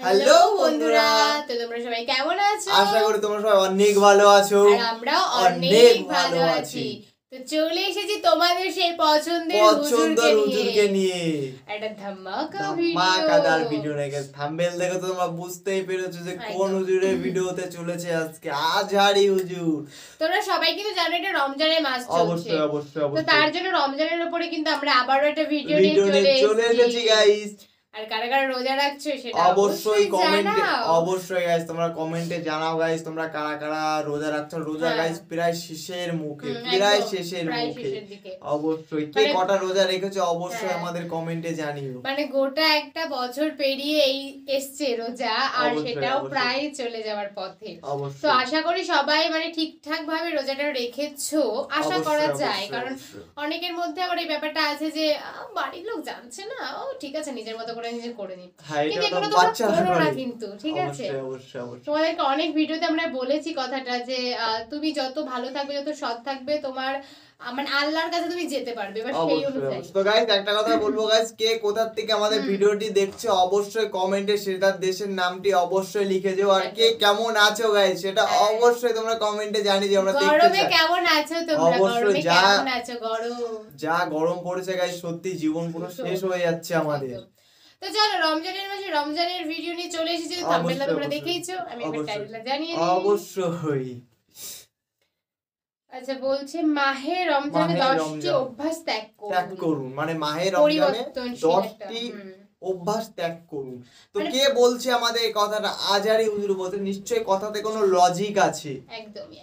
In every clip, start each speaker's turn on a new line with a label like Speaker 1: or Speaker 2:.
Speaker 1: Hello বন্ধুরা, তো তোমরা সবাই কেমন আছো?
Speaker 2: আশা করি তোমরা সবাই অনেক ভালো আছো।
Speaker 1: আর আমরাও অনেক ভালো আছি। তো চলে এসেছি তোমাদের সেই পছন্দের হুজুরকে নিয়ে একটা ধামাকাদার
Speaker 2: ভিডিও নিয়ে। থাম্বনেল দেখে তো তোমরা বুঝতেই পেরেছো যে কোন হুজুরের ভিডিওতে চলেছে আজকে। আজহারি হুজুর।
Speaker 1: তোমরা সবাই কিন্তু জানো এটা রমজানের মাস চলছে।
Speaker 2: অবশ্যই
Speaker 1: তো তার জন্য রমজানের উপরে কিন্তু আমরা আবারও একটা ভিডিও নিয়ে চলে
Speaker 2: এসেছি গাইস।
Speaker 1: আর কারা কারা রোজা রাখছো সেটা
Speaker 2: অবশ্যই কমেন্টে গাইস তোমরা কমেন্টে জানাও গাইস তোমরা কারা কারা রোজা রাখছো। রোজা গাইস প্রায় শেষের মুখে, অবশ্যই কে কটা রোজা রেখেছো অবশ্যই আমাদের কমেন্টে জানিও।
Speaker 1: মানে গোটা একটা বছর পেরিয়ে এই এসছে রোজা, আর সেটাও প্রায় চলে যাওয়ার পথে। তো আশা করি সবাই মানে ঠিকঠাক ভাবে রোজাটা রেখেছো, আশা করা যায়। কারণ অনেকের মধ্যে আবার এই ব্যাপারটা আছে যে বাড়ির লোক জানছে না, ও ঠিক আছে নিজের মতো নিজে করে নি, কিন্তু এগুলো তো করো না কিন্তু, ঠিক আছে? তোমাদেরকে অনেক ভিডিওতে আমরা বলেছি কথাটা যে তুমি যত ভালো থাকবে, যত সৎ থাকবে, তোমার মানে আল্লাহর কাছে তুমি যেতে পারবে। এবার সেই অনুযায়ী
Speaker 2: তো গাইস একটা কথা বলবো গাইস, কে কোথা থেকে আমাদের ভিডিওটি দেখছো অবশ্যই কমেন্টে সেটার দেশের নামটি অবশ্যই লিখে দিও। আর কে কেমন আছো গাইস সেটা অবশ্যই তোমরা কমেন্টে জানিয়ে দিও। আমরা দেখতে চাই
Speaker 1: গরমে কেমন আছো তোমরা, গরমে কেমন আছো?
Speaker 2: যা গরম পড়েছে গাইস, সত্যি জীবন পুরো শেষ হয়ে যাচ্ছে আমাদের।
Speaker 1: তো চলো রমজানের মাসে রমজানের ভিডিও নিয়ে চলে এসেছি। থাম্বনেলটা তোমরা দেখেইছো, আমি একবার টাইটেলটা জানিয়ে দিই।
Speaker 2: অবশ্যই।
Speaker 1: আচ্ছা, বলছে মাহে রমজানে 10টি অভ্যাস ত্যাগ
Speaker 2: করুন। মানে মাহে রমজানে 10টি অভ্যাস ত্যাগ করুন। তো কে বলছে আমাদের এই কথাটা? আজহারি হুজুর বলতে, নিশ্চয়ই কথাতে কোনো লজিক আছে।
Speaker 1: একদমই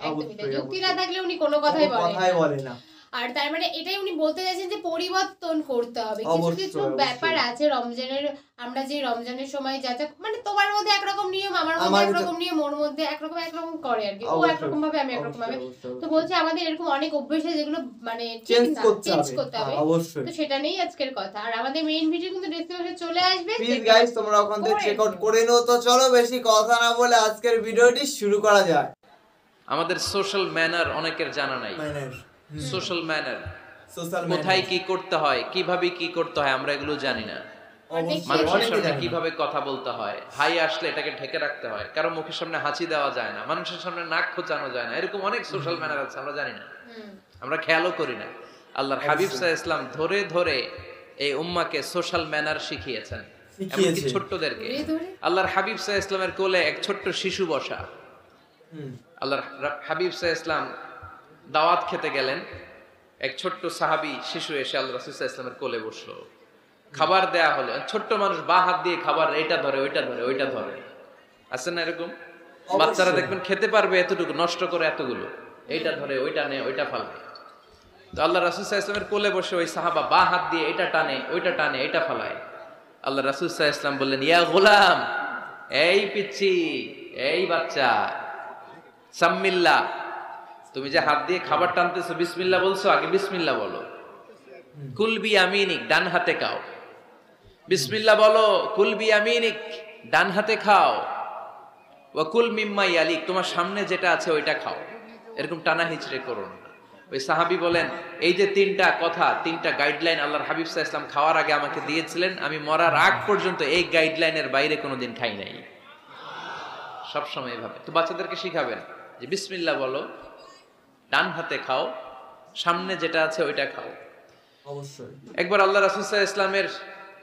Speaker 1: যুক্তি না থাকলে উনি কোনো কথাই বলে না। আর তার মানে এটাই উনি বলতে চাইছেন যে পরিবর্তন করতে হবে। কিছু কিছু ব্যাপার আছে রমজানের, আমরা যে রমজানের সময় যা মানে তোমার মধ্যে একরকম নিয়ম, আমার মধ্যে একরকম নিয়ম, ওর মধ্যে একরকম করে আর কি, ও একরকম ভাবে আমি একরকম ভাবে। তো বলছে আমাদের এরকম অনেক অভ্যাস আছে যেগুলো মানে চেঞ্জ করতে হবে। তো সেটা নেই আজকের কথা। আর আমাদের মেইন ভিডিও কিন্তু ডেসক্রিপশনে চলে আসবে,
Speaker 2: প্লিজ গাইস তোমরা ওখান থেকে চেক আউট করে নাও। তো চলো বেশি কথা না বলে আজকের ভিডিওটি শুরু করা যাক।
Speaker 3: আমাদের সোশ্যাল ম্যানার অনেকের জানা নাই। সোশ্যাল ম্যানার কোথায় কি করতে হয়, কিভাবে কি করতে হয়, আমরা এগুলো জানি না। মানুষের সামনে কিভাবে কথা বলতে হয়, হাই আসলে এটাকে ঢেকে রাখতে হয়, কারো মুখের সামনে হাঁচি দেওয়া যায় না, মানুষের সামনে নাক খোঁচানো যায় না, এরকম অনেক সোশ্যাল ম্যানার আছে, আমরা জানি না, আমরা খেয়ালও করি না। আল্লাহর হাবিব সাল্লাল্লাহু আলাইহি ওয়াসাল্লাম ধরে ধরে এই উম্মাহকে সোশ্যাল ম্যানার শিখিয়েছেন, এমনকি ছোট্টদেরকে। আল্লাহর হাবিব সাল্লাল্লাহু আলাইহি ওয়াসাল্লামের কোলে এক ছোট্ট শিশু বসা। আল্লাহর হাবিব সাল্লাল্লাহু আলাইহি ওয়াসাল্লাম দাওয়াত খেতে গেলেন, এক ছোট্ট সাহাবী শিশু এসে আল্লাহ রাসূল সাল্লাল্লাহু আলাইহি ওয়াসাল্লামের কোলে বসলো। খাবার দেয়া হলো, ছোট্ট মানুষ বা হাত দিয়ে খাবার এটা ধরে ওইটা ধরে ওইটা ধরে, আছে না এরকম? বাচ্চারা দেখবেন খেতে পারবে এতটুকু, নষ্ট করে এতগুলো, এইটা ধরে ওইটা নেয় ওইটা ফালায়। তো আল্লাহ রাসূল সাল্লাল্লাহু আলাইহি ওয়াসাল্লামের কোলে বসে ওই সাহাবা বা হাত দিয়ে এটা টানে ওইটা টানে এটা ফালায়। আল্লাহ রাসূল সাল্লাল্লাহু আলাইহি ওয়াসাল্লাম বললেন, ইয়া গোলাম, এই পিচ্চি, এই বাচ্চা, সাম্মিল্লাহ, তুমি যে হাত দিয়ে খাবার টানতেছো বিসমিল্লাহ বলছো, আগে বিসমিল্লাহ বলো। কুলবি আমিনিক, ডান হাতে খাও, বিসমিল্লাহ বলো। কুলবি আমিনিক, ডান হাতে খাও। ওয়া কুল মিম্মা ইয়ালিক, তোমার সামনে যেটা আছে ওইটা খাও। এরকম টানা হিচড়ে করো না। ওই সাহাবী বলেন, এই যে তিনটা কথা, তিনটা গাইডলাইন আল্লাহর হাবিব সাল্লাল্লাহু আলাইহি ওয়াসাল্লাম খাওয়ার আগে আমাকে দিয়েছিলেন, আমি মরার আগ পর্যন্ত এই গাইডলাইনের বাইরে কোনোদিন খাই নাই, সবসময় এভাবে। তো বাচ্চাদেরকে শিখাবেন যে বিসমিল্লাহ বলো, ডান হাতে খাও, সামনে যেটা আছে ওইটা খাও। অবশ্যই। একবার আল্লাহ রাসূল সাল্লাল্লাহু আলাইহি ওয়াসাল্লামের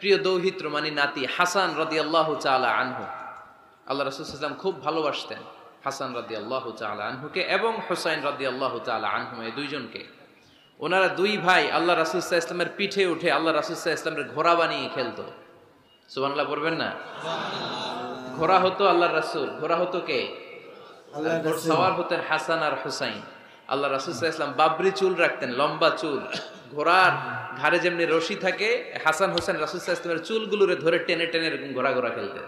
Speaker 3: প্রিয় দৌহিত্র মানে নাতি হাসান রাদিয়াল্লাহু তাআলা আনহু, আল্লাহ রাসূল সাল্লাল্লাহু আলাইহি ওয়াসাল্লাম খুব ভালোবাসতেন হাসান রাদিয়াল্লাহু তাআলা আনহুকে এবং হুসাইন রাদিয়াল্লাহু তাআলা আনহু, এই দুইজনকে। ওনারা দুই ভাই আল্লাহ রাসূল সাল্লাল্লাহু আলাইহি ওয়াসাল্লামের পিঠে উঠে আল্লাহ রাসূল সাল্লাল্লাহু আলাইহি ওয়াসাল্লামের ঘোড়া বানিয়ে খেলতো। সুবহানাল্লাহ পড়বেন না? ঘোড়া হতো আল্লাহর রাসূল, ঘোড়া হতো কে? আল্লাহর রাসূল। সওয়ার হতেন হাসান আর হুসাইন। আল্লাহ রাসূল সাল্লাল্লাহু আলাইহি ওয়াসাল্লাম বাবরি চুল রাখতেন, লম্বা চুল, ঘোড়ার ঘাড়ে যেমনি রশি থাকে, হাসান হোসেন রাসূল সাল্লাল্লাহু আলাইহি ওয়াসাল্লামের চুলগুলোরে ধরে টেনে টেনে এরকম ঘোড়া ঘোড়া খেলতেন।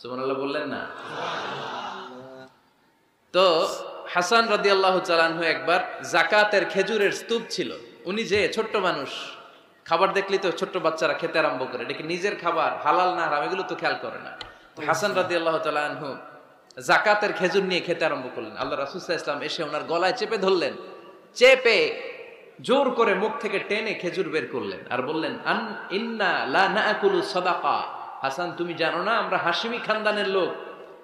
Speaker 3: সুবহানাল্লাহ বললেন না? তো হাসান রাদিয়াল্লাহু তাআলা আনহু একবার যাকাতের খেজুরের স্তূপ ছিল, উনি যে ছোট্ট মানুষ, খাবার দেখলেই তো ছোট্ট বাচ্চারা খেতে আরম্ভ করে, এটা কি নিজের খাবার, হালাল না হারাম এগুলো তো খেয়াল করে না। তো হাসান রাদিয়াল্লাহু তাআলা আনহু যাকাতের খেজুর নিয়ে খেতে আরম্ভ করলেন। আল্লাহ রাসূল সাল্লাল্লাহু আলাইহি ওয়াসাল্লাম এসে ওনার গলায় চেপে ধরলেন, চেপে জোর করে মুখ থেকে টেনে খেজুর বের করলেন আর বললেন, ইন্না লা নাকুলু সাদাকা, হাসান তুমি জানো না আমরা হাশিমি খানদানের লোক,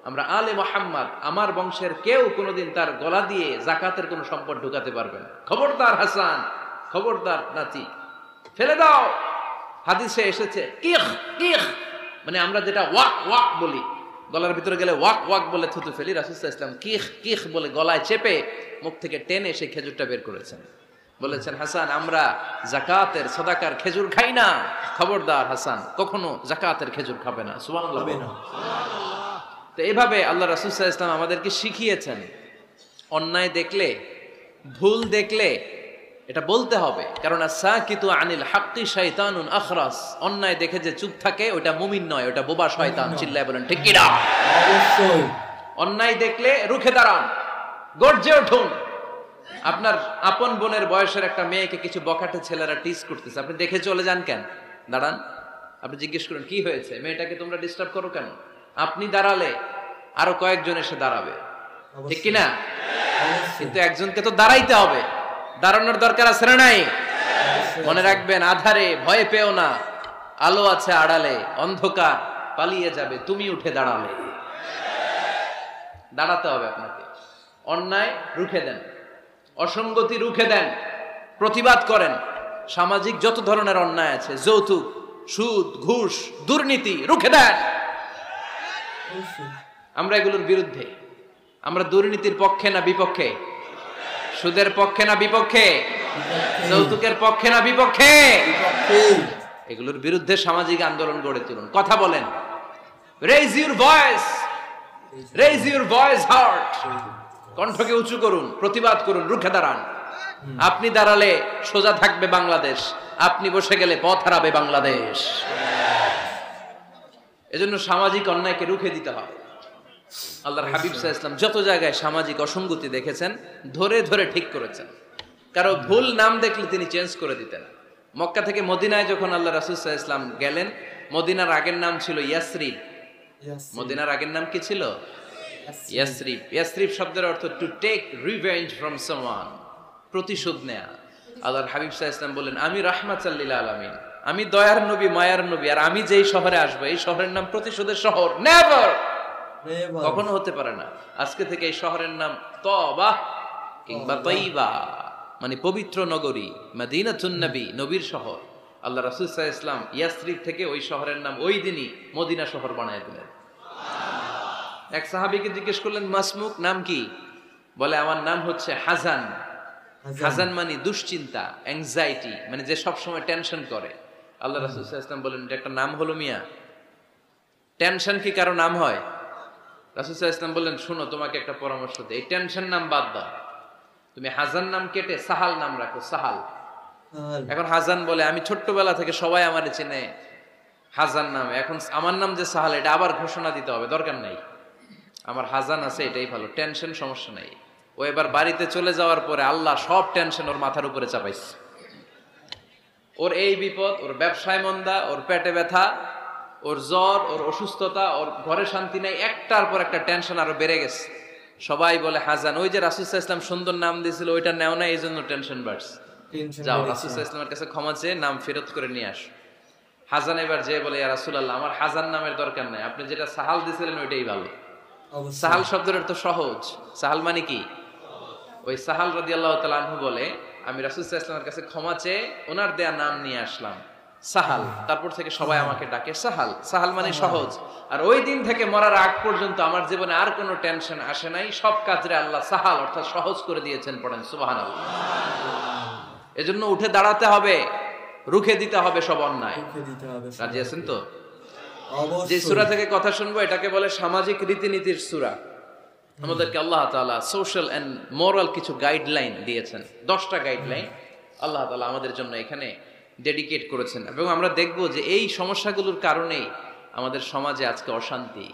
Speaker 3: আমরা আলে মোহাম্মদ, আমার বংশের কেউ কোনোদিন তার গলা দিয়ে জাকাতের কোনো সম্পদ ঢুকাতে পারবে না। খবরদার হাসান, খবরদার নাতি, ফেলে দাও। হাদিসে এসেছে কিখ কিখ, মানে আমরা যেটা ওয়াক ওয়াক বলি, গলার ভিতরে গেলে ওয়াক ওয়াক বলে থুতু ফেলি, রাসূল সাল্লাল্লাহু আলাইহি ওয়াসাল্লাম কিখ কিখ বলে গলায় চেপে মুখ থেকে টেনে সেই খেজুরটা বের করেছেন। বলেছেন হাসান আমরা জাকাতের সাদাকার খেজুর খাই না, খবরদার হাসান কখনো জাকাতের খেজুর খাবে না। সুবহানাল্লাহ। তো এইভাবে আল্লাহ রাসূল সাল্লাল্লাহু আলাইহি ওয়াসাল্লাম আমাদেরকে শিখিয়েছেন অন্যায় দেখলে, ভুল দেখলে এটা বলতে হবে, কারণ সাকিতু আনিল হাক্কি শাইতানুন আখরাস, অন্যায় দেখে যে চুপ থাকে ওটা মুমিন নয়, ওটা বোবা শয়তান। চিল্লায় বলেন ঠিক কি না? অবশ্যই। অন্যায় দেখলে রুখে দাঁড়ান, গর্জে উঠুন। আপনার আপন বোনের বয়সের একটা মেয়েকে কিছু বখাটে ছেলেরা টিজ করতেছে, আপনি দেখে চলে যান কেন? দাঁড়ান, আপনি জিজ্ঞেস করেন কি হয়েছে, মেয়েটাকে তোমরা ডিস্টার্ব করো কেন? আপনি দাঁড়ালে আরো কয়েকজন এসে দাঁড়াবে, ঠিক কিনা? কিন্তু একজনকে তো দাঁড়াইতে হবে, দাঁড়ানোর দরকার আছে না নাই? মনে রাখবেন আধারে ভয় পেও না, আলো আছে আড়ালে, অন্ধকার পালিয়ে যাবে তুমি উঠে দাঁড়ালে। দাঁড়াতে হবে আপনাকে। অন্যায় রুখে দেন, অসঙ্গতি রুখে দেন, প্রতিবাদ করেন। সামাজিক যত ধরনের অন্যায় আছে, যৌতুক, সুদ, ঘুষ, দুর্নীতি, রুখে দেন। আমরা এগুলোর বিরুদ্ধে। আমরা দুর্নীতির পক্ষে না বিপক্ষে? সুদের পক্ষে না বিপক্ষে? যৌতুকের পক্ষে না বিপক্ষে? এগুলোর বিরুদ্ধে সামাজিক আন্দোলন গড়ে তুলুন, কথা বলেন। Raise your voice, raise your voice heard, কণ্ঠকে উঁচু করুন, প্রতিবাদ করুন, রুখে দাঁড়ান। আপনি দাঁড়ালে সোজা থাকবে বাংলাদেশ, আপনি বসে গেলে পথ হারাবে বাংলাদেশ। এজন্য সামাজিক অন্যায়কে রুখে দিতে হবে। আল্লাহর হাবিব সাল্লাল্লাহু আলাইহি ওয়াসাল্লাম যত জায়গায় সামাজিক অসঙ্গতি দেখেছেন ধরে ধরে ঠিক করেছেন। কারো ভুল নাম দেখলে তিনি চেঞ্জ করে দিতেন। মক্কা থেকে মদিনায় যখন আল্লাহ রাসূল সাল্লাল্লাহু আলাইহি ওয়াসাল্লাম গেলেন, মদিনার আগের নাম ছিল ইয়াসরিব। মদিনার আগের নাম কি ছিল? ইয়াসরিব। ইয়াসরিব শব্দের অর্থ to take revenge from someone, প্রতিশোধ নেয়া। আল্লাহর হাবিব সাল্লাল্লাহু আলাইহি ওয়াসাল্লাম বলেন আমি রাহমাতাল লিল আলামিন, আমি দয়ার নবী, মায়ার নবী, আর আমি যেই শহরে আসবো এই শহরের নাম প্রতিশোধের শহর। নেভার, কখনো হতে পারে না। আজকে থেকে এই শহরের নাম তওবা কিংবা তয়বা, মানে পবিত্র নগরী, মদিনাতুন নবী, নবীর শহর। আল্লাহ রাসূল সাল্লাল্লাহু আলাইহি ওয়াসাল্লাম ইয়াসরিব থেকে ওই শহরের নাম ওই দিনই মদিনা শহর বানায় দিলেন। এক সাহাবীকে জিজ্ঞেস করলেন মাসমুক, নাম কি? বলে আমার নাম হচ্ছে হাজান। হাজান মানে দুশ্চিন্তা, অ্যাংজাইটি, মানে যে সব সময় টেনশন করে। আল্লাহ রাসূল সাল্লাল্লাহু আলাইহি ওয়াসাল্লাম বলেন এটা একটা নাম হলো মিয়া? টেনশন কি কারো নাম হয়? রাসূল সাল্লাল্লাহু আলাইহি ওয়াসাল্লাম বললেন শোনো তোমাকে একটা পরামর্শ দেই, এই টেনশন নাম বাদ দাও, তুমি হাজান নাম কেটে সাহাল নাম রাখো। সাহাল। এখন হাজান বলে আমি ছোট্টবেলা থেকে সবাই আমারে চেনে হাজান নামে, এখন আমার নাম যে সাহাল এটা আবার ঘোষণা দিতে হবে, দরকার নাই। আমার হাজান আছে এটাই ভালো, টেনশন সমস্যা নাই। ও এবার বাড়িতে চলে যাওয়ার পরে আল্লাহ সব টেনশন ওর মাথার উপরে চাপাইছে। ওর এই বিপদ, ওর ব্যবসায় মন্দা, ওর পেটে ব্যথা, ওর জ্বর, ওর অসুস্থতা, ওর ঘরে শান্তি নাই, একটার পর একটা টেনশন আরো বেড়ে গেছে। সবাই বলে হাজান, ওই যে রাসূল সাল্লাল্লাহু আলাইহি ওয়াসাল্লাম সুন্দর নাম দিয়েছিল ওইটা নেও না, এই জন্য টেনশন বাড়ছে। যাও রাসূল সাল্লাল্লাহু আলাইহি ওয়াসাল্লামের কাছে ক্ষমা চেয়ে নাম ফেরত করে নিয়ে আসো। হাজান এবার যে বলে ইয়া রাসূলুল্লাহ আমার হাজান নামের দরকার নাই, আপনি যেটা সাহাল দিয়েছিলেন ওইটাই ভালো। সাহাল শব্দের তো সহজ। সাহাল মানে কি? ওই সাহাল রাদিয়াল্লাহু তাআলা আনহু বলে আমি রাসূল সাল্লাল্লাহু আলাইহি ওয়াসাল্লামের কাছে ক্ষমা চেয়ে ওনার দেয়া নাম নিয়ে আসলাম সাহাল, তারপর থেকে সবাই আমাকে ডাকে সাহাল। সাহাল মানে সহজ। আর ওই দিন থেকে মরার আগ পর্যন্ত আমার জীবনে আর কোনো টেনশন আসে নাই, সব কাজে আল্লাহ সাহাল অর্থাৎ সহজ করে দিয়েছেন। পড়েন সুবহানাল্লাহ। এজন্য উঠে দাঁড়াতে হবে, রুখে দিতে হবে সব অন্যায়। রাজি আছেন তো? যে সূরা থেকে কথা শুনবো এটাকে বলে সামাজিক রীতিনীতির সূরা। আমাদেরকে আল্লাহ তাআলা সোশ্যাল এন্ড মোরাল কিছু গাইডলাইন দিয়েছেন, 10টা গাইডলাইন আল্লাহ তাআলা আমাদের জন্য এখানে ডেডিকেট করেছেন। এবং আমরা দেখব যে এই সমস্যাগুলোর কারণেই আমাদের সমাজে আজকে অশান্তি।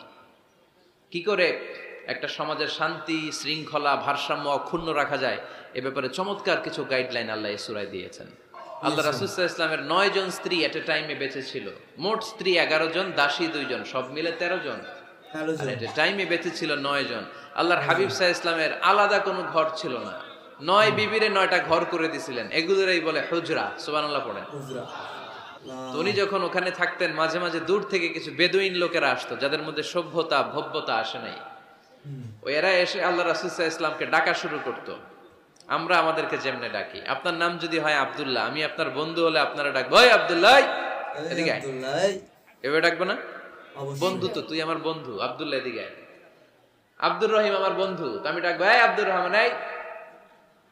Speaker 3: কি করে একটা সমাজের শান্তি, শৃঙ্খলা, ভারসাম্য অক্ষুণ্ণ রাখা যায় এ ব্যাপারে চমৎকার কিছু গাইডলাইন আল্লাহ এই সূরায় দিয়েছেন। আল্লাহ রাসূল সাল্লাল্লাহু আলাইহি ওয়াসাল্লামের 9 জন স্ত্রী এট এ টাইমে বেঁচে ছিল। মোট স্ত্রী 11 জন, দাসী 2 জন, সব মিলে 13 জন। আর এট এ টাইমে বেঁচে ছিল 9 জন। আল্লাহর হাবিব সাল্লাল্লাহু আলাইহি ওয়াসাল্লামের আলাদা কোনো ঘর ছিল না। 9 বিবিরে 9টা ঘর করে দিয়েছিলেন, এগুলোরই বলে হুজরা। সুবহানাল্লাহ পড়েন। তো উনি যখন ওখানে থাকতেন মাঝে মাঝে দূর থেকে কিছু বেদুইন লোকেরা আসতো যাদের মধ্যে সভ্যতা ভব্যতা আসে নাই, এরা এসে আল্লাহ রাসূল সাল্লাল্লাহু আলাইহি ওয়াসাল্লামকে ডাকা শুরু করতো। আমরা আমাদেরকে যেমনে ডাকি, আপনার নাম যদি হয় আব্দুল্লাহ, আমি আপনার বন্ধু হলে আপনারা ডাকবো ওই আব্দুল্লাহ, এদিকে আয়, এভাবে ডাকবো না? বন্ধু তো, তুই আমার বন্ধু, আব্দুল্লাহ এদিকে আয়। আব্দুর রহিম আমার বন্ধু, তো আমি ডাকবো এই আব্দুর রহমান এই।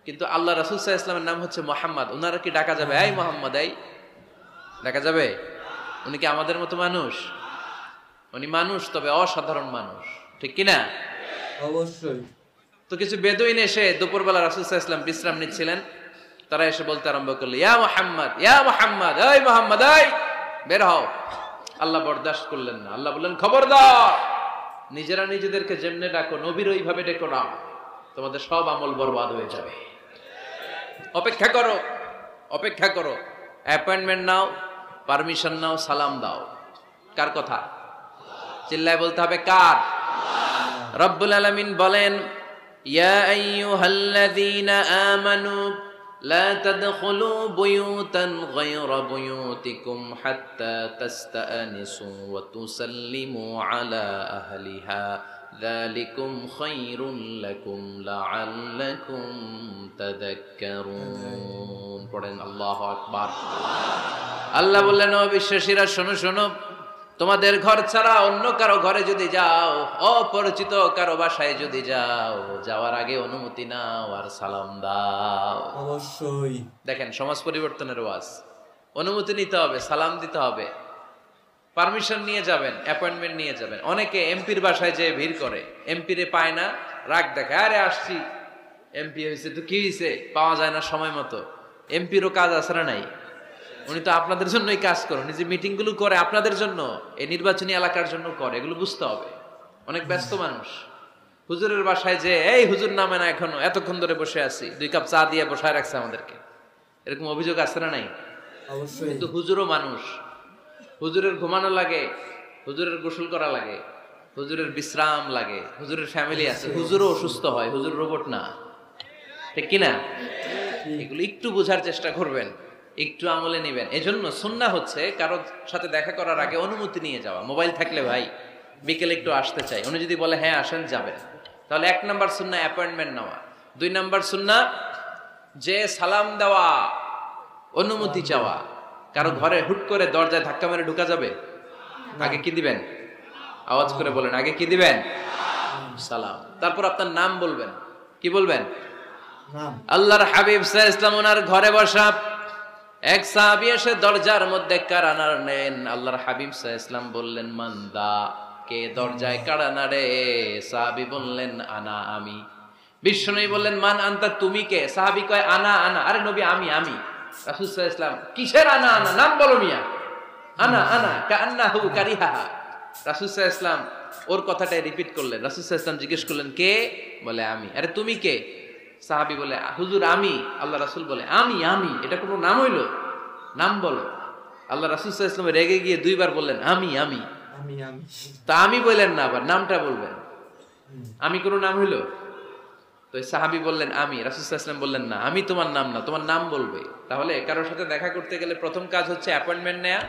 Speaker 3: কিন্তু আল্লাহ রাসূল সাল্লাল্লাহু আলাইহি ওয়াসাল্লামের নাম হচ্ছে মুহাম্মদ, ওনারা কি ডাকা যাবে এই মুহাম্মদ এই? ডাকা যাবে? উনি কি আমাদের মতো মানুষ? উনি মানুষ, তবে অসাধারণ মানুষ, ঠিক কিনা?
Speaker 2: অবশ্যই।
Speaker 3: তো কিছু বেদুইন এসে দুপুরবেলা রাসূল সাল্লাল্লাহু আলাইহি ওয়াসাল্লাম বিশ্রাম নিচ্ছিলেন, তারা এসে বলতে আরম্ভ করলো ইয়া মুহাম্মদ, ইয়া মুহাম্মদ, এই মুহাম্মদ এই, বের হও। আল্লাহ বরদাস্ত করলেন না, আল্লাহ বললেন খবরদার, নিজেরা নিজেদেরকে যেমনে ডাকো নবীর ওইভাবে ডেকো না, তোমাদের সব আমল বরবাদ হয়ে যাবে। অপেক্ষা করো, অপেক্ষা করো, অ্যাপয়েন্টমেন্ট নাও, পারমিশন নাও, সালাম দাও। কার কথা? চিল্লায় বলতে হবে কার? রব্বুল আলামিন বলেন ইয়া আইয়ুহাল্লাযীনা আমানু লা তাদখুলু বুয়ুতান গায়রা বুয়ুতিকুম হাত্তা তাস্তানিসু ওয়া তুসাল্লিমু আলা আহলিহা যালিকুম খায়রুল লাকুম লাআল্লাকুম তাযাক্কারুন। পড়েন আল্লাহু আকবার। আল্লাহ বললেন ও বিশ্বাসীরা শোনো শোনো, তোমাদের ঘর ছাড়া অন্য কারো ঘরে যদি যাও, অপরিচিত কারো বাসায় যদি যাও, যাওয়ার আগে অনুমতি নাও আর সালাম দাও।
Speaker 2: অবশ্যই।
Speaker 3: দেখেন সমাজ পরিবর্তনের ওয়াজ, অনুমতি নিতে হবে, সালাম দিতে হবে, পারমিশন নিয়ে যাবেন, অ্যাপয়েন্টমেন্ট নিয়ে যাবেন। অনেকে এমপির বাসায় যেয়ে ভিড় করে, এমপি রে পায় না, রাগ দেখে, আরে আসছি এমপি হয়েছে তো কি হয়েছে, পাওয়া যায় না সময় মতো। এমপিরও কাজ আছে না নাই? উনি তো আপনাদের জন্যই কাজ করে, উনি যে মিটিং গুলো করে আপনাদের জন্য, এই নির্বাচনী এলাকার জন্য করে, এগুলো বুঝতে হবে। অনেক ব্যস্ত মানুষ হুজুরের বাসায় যে এই হুজুর নামে না, এখনো এতক্ষণ ধরে বসে আছি, 2 কাপ চা দিয়ে বসায় রাখছে আমাদেরকে, এরকম অভিযোগ আছে না নাই?
Speaker 2: অবশ্যই।
Speaker 3: কিন্তু হুজুরও মানুষ, হুজুরের ঘুমানো লাগে, হুজুরের গোসল করা লাগে, হুজুরের বিশ্রাম লাগে, হুজুরের ফ্যামিলি আছে, হুজুরও অসুস্থ হয়, হুজুর রোবট না, ঠিক কিনা? এগুলো একটু বোঝার চেষ্টা করবেন, একটু আমলে নেবেন। এজন্য সুন্নাহ হচ্ছে কারো সাথে দেখা করার আগে অনুমতি নিয়ে যাওয়া। মোবাইল থাকলে ভাই বিকেলে একটু আসতে চাই, উনি যদি বলে হ্যাঁ আসেন যাবেন, তাহলে 1 নাম্বার সুন্নাহ অ্যাপয়েন্টমেন্ট নেওয়া। 2 নাম্বার সুন্নাহ যে সালাম দেওয়া, অনুমতি চাওয়া। কারো ঘরে হুট করে দরজায় ধাক্কা মেরে ঢুকা যাবে? আগে কি দিবেন? আওয়াজ করে বলেন, আগে কি দিবেন? সালাম। তারপর আপনার নাম বলবেন। কি বলবেন? আল্লাহর হাবিব সাল্লাল্লাহু আলাইহি ওয়াসাল্লাম ওনার ঘরে বসা, এক সাহাবী এসে দরজার মধ্যে কাড়া নাড়লেন। আল্লাহর হাবিব সাল্লাল্লাহু আলাইহি ওয়াসাল্লাম বললেন মানদা, কে দরজায় কাড়া নাড়ে? সাহাবী বললেন আনা, আমি। বিশ্বনবী বললেন মান আনতা, তুমি কে? সাহাবী কয় আনা আনা। আরে নবী আমি আমি। রাসূল সাল্লাল্লাহু আলাইহি ওয়াসাল্লাম কিসের আনা আনা? নাম বলো মিয়া। আনা আনা কান্নাহু কারিহাহা। রাসূল সাল্লাল্লাহু আলাইহি ওয়াসাল্লাম ওর কথাটাই রিপিট করলেন। রাসূল সাল্লাল্লাহু আলাইহি ওয়াসাল্লাম জিজ্ঞেস করলেন কে? বলে আমি। আরে তুমি কে? সাহাবী বলে হুজুর আমি। আল্লাহ রাসূল বলে আমি আমি, এটা কোনো নাম হইলো? নাম বলো। আল্লাহ রাসূল সাল্লাল্লাহু আলাইহি ওয়াসাল্লাম রেগে গিয়ে 2 বার বললেন আমি আমি
Speaker 2: আমি আমি।
Speaker 3: তা আমি বললেন না, আবার নামটা বলবেন। আমি কোনো নাম হইলো? তো সাহাবী বললেন আমি। রাসূল সাল্লাল্লাহু আলাইহি ওয়াসাল্লাম বললেন না, আমি তোমার নাম না, তোমার নাম বলবে। তাহলে কারোর সাথে দেখা করতে গেলে প্রথম কাজ হচ্ছে অ্যাপয়েন্টমেন্ট নেওয়া,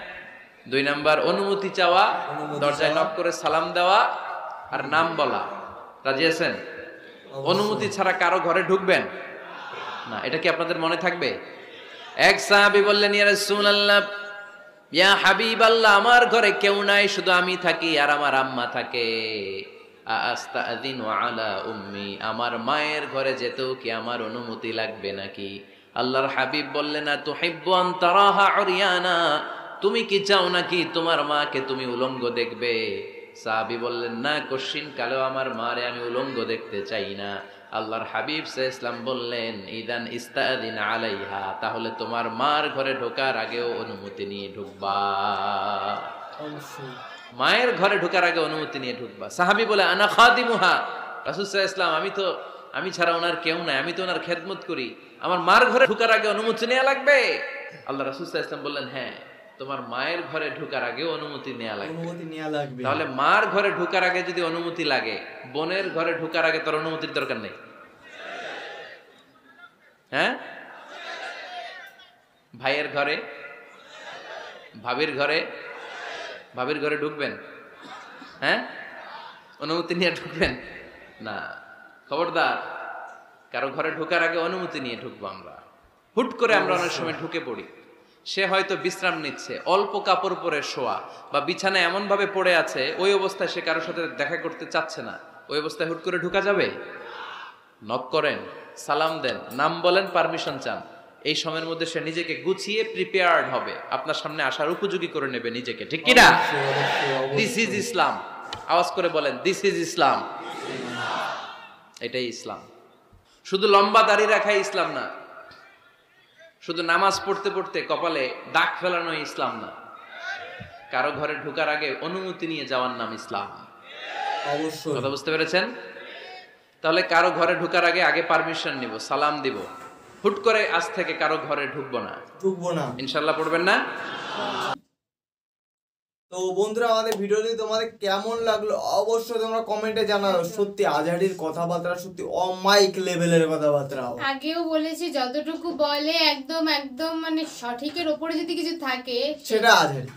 Speaker 3: 2 নাম্বার অনুমতি চাওয়া, দরজায় নক করে সালাম দেওয়া, আর নাম বলা। রাজি আছেন? অনুমতি ছাড়া কারো ঘরে ঢুকবেন না, এটা কি আপনাদের মনে থাকবে? এক সাহাবী বললেন ইয়া রাসূলুল্লাহ, ইয়া হাবিবাল্লাহ, আমার ঘরে কেউ নাই, শুধু আমি থাকি আর আমার আম্মা থাকে। আস্তাযিনু আলা উম্মি, আমার মায়ের ঘরে যেতেও কি আমার অনুমতি লাগবে নাকি? আল্লাহর হাবিব বললেন তুহিব্বু আন তারাহা উরিয়ানা, তুমি কি চাও নাকি তোমার মাকে তুমি উলঙ্গ দেখবে? সাহাবী বললেন না, কশিন কালেও আমার মারে আমি উলঙ্গ দেখতে চাই না। আল্লাহর হাবিব সাল্লাল্লাহু আলাইহি ওয়াসাল্লাম বললেন ইদান ইস্তাযিন আলাইহা, তাহলে তোমার মার ঘরে ঢোকার আগেও অনুমতি নিয়ে ঢুকবা। মায়ের ঘরে ঢোকার আগে অনুমতি নিয়ে ঢুকবা। সাহাবী বলে আনা খাদিমুহা, রাসূল সাল্লাল্লাহু আলাইহি ওয়াসাল্লাম আমি তো, আমি ছাড়া ওনার কেউ নাই, আমি তো ওনার খেদমত করি, আমার মার ঘরে ঢোকার আগে অনুমতি নেওয়া লাগবে? আল্লাহ রাসূল সাল্লাল্লাহু আলাইহি ওয়াসাল্লাম বললেন হ্যাঁ, তোমার মায়ের ঘরে ঢোকার আগে অনুমতি নেওয়া লাগবে। তাহলে মার ঘরে ঢোকার আগে যদি অনুমতি লাগে, বোনের ঘরে ঢোকার আগে তোর অনুমতির দরকার নেই? হ্যাঁ, ভাইয়ের ঘরে, ভাবির ঘরে ঢুকবেন? হ্যাঁ, অনুমতি নিয়ে ঢুকবেন না? খবরদার, কারো ঘরে ঢোকার আগে অনুমতি নিয়ে ঢুকবো আমরা। হুট করে আমরা অনেক সময় ঢুকে পড়ি, সে হয়তো বিশ্রাম নিচ্ছে, অল্প কাপড় পরে শোয়া বা বিছানায় এমন ভাবে পড়ে আছে, ওই অবস্থায় সে কারোর সাথে দেখা করতে চাচ্ছে না, ওই অবস্থায় হুট করে ঢুকা যাবে? নক করেন, সালাম দেন, নাম বলেন, পারমিশন চান। এই সময়ের মধ্যে সে নিজেকে গুছিয়ে প্রিপেয়ার্ড হবে, আপনার সামনে আসার উপযোগী করে নেবে নিজেকে, ঠিক কিনা? দিস ইজ ইসলাম। আওয়াজ করে বলেন, দিস ইজ ইসলাম। এটাই ইসলাম। শুধু লম্বা দাড়ি রাখাই ইসলাম না, শুধু নামাজ পড়তে পড়তে কপালে দাগ ফেলানো ইসলাম না। কারো ঘরে ঢোকার আগে অনুমতি নিয়ে যাওয়ার নাম ইসলাম। অবশ্যই। কথা বুঝতে পেরেছেন? তাহলে কারো ঘরে ঢোকার আগে পারমিশন নিব, সালাম দিব। হুট করে আজ থেকে কারো ঘরে ঢুকবো না। ইনশাআল্লাহ পড়বেন না?
Speaker 2: তো বন্ধুরা, আমাদের ভিডিওটি তোমাদের কেমন লাগলো অবশ্যই তোমরা কমেন্টে জানাও। সত্যি আজহারির কথাবার্তা সত্যি অমাইক লেভেলের কথাবার্তা।
Speaker 1: আগেও বলেছি, যতটুকু বলে একদম একদম মানে সঠিকের উপরে যদি কিছু থাকে
Speaker 2: সেটা আজহারি।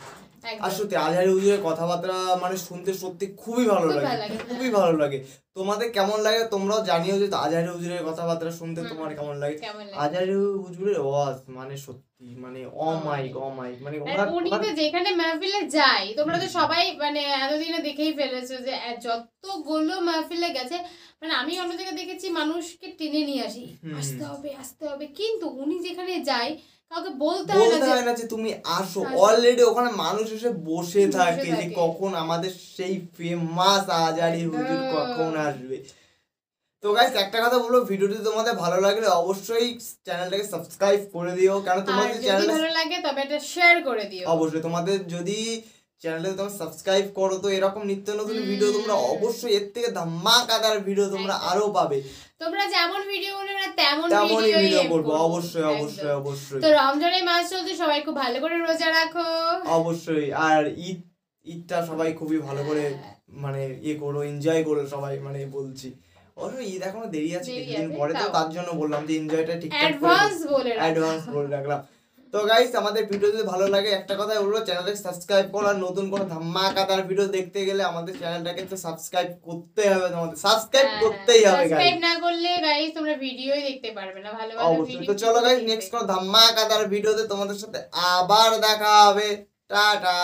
Speaker 2: আর সত্যি আজহারি হুজুরের কথাবার্তা মানে শুনতে সত্যি খুবই ভালো লাগে, খুবই ভালো লাগে। তোমাদের কেমন লাগে তোমরাও জানিও যে আজহারি হুজুরের কথাবার্তা শুনতে তোমার কেমন লাগে। আজহারি হুজুরের ওয়াজ মানে সত্যি মানে অমাইক মানে
Speaker 1: উনি তো যেখানে মাহফিলে যায়, তোমরা তো সবাই মানে এতদিনে দেখেই ফেলেছো যে যতগুলো মাহফিলে গেছে, মানে আমি অন্য জায়গায় দেখেছি মানুষকে টেনে নিয়ে আসি, আসতে হবে, কিন্তু উনি যেখানে যায় কাউকে বলতে হয়
Speaker 2: না যে তুমি আসো, অলরেডি ওখানে মানুষ এসে বসে থাকে যে কখন আমাদের সেই ফেমাস আজহারি হুজুর কখন আসবে। তো গাইস, একটা কথা বলবো, ভিডিওটি তোমাদের ভালো লাগলে অবশ্যই চ্যানেলটাকে সাবস্ক্রাইব করে দিও, কারণ তোমাদের চ্যানেল
Speaker 1: ভালো লাগে তবে এটা শেয়ার করে দিও।
Speaker 2: অবশ্যই তোমাদের যদি চ্যানেলটাকে তোমরা সাবস্ক্রাইব করো তো এরকম নিত্য নতুন ভিডিও তোমরা অবশ্যই এর থেকে ধামাকাদার ভিডিও তোমরা আরো পাবে।
Speaker 1: তোমরা যেমন ভিডিও বানাবে
Speaker 2: তেমনই ভিডিও করব। অবশ্যই।
Speaker 1: তো রমজানের মাস চলছে, সবাই খুব ভালো করে রোজা রাখো।
Speaker 2: অবশ্যই। আর ঈদটা সবাই খুবই ভালো করে মানে করো, এনজয় করো সবাই, মানে বলছি। অবশ্যই ঈদ এখনো দেরি আছে, কিছুদিন পরে, তো তার জন্য বললাম যে এনজয়টা ঠিকঠাক করে অ্যাডভান্স বলে রাখলাম। তো গাইস, আমাদের ভিডিও যদি ভালো লাগে একটা কথাই বলবো, চ্যানেলটাকে সাবস্ক্রাইব করো। আর নতুন কোনো ধামাকাদার ভিডিও দেখতে গেলে আমাদের চ্যানেলটাকে তো সাবস্ক্রাইব করতে হবে, তোমাদের সাবস্ক্রাইব করতেই হবে গাইস।
Speaker 1: সাবস্ক্রাইব না করলে গাইস তোমরা ভিডিওই দেখতে পারবে না, ভালো
Speaker 2: ভিডিও। তো চলো গাইস, নেক্সট কোনো ধামাকাদার ভিডিওতে তোমাদের সাথে আবার দেখা হবে। টাটা।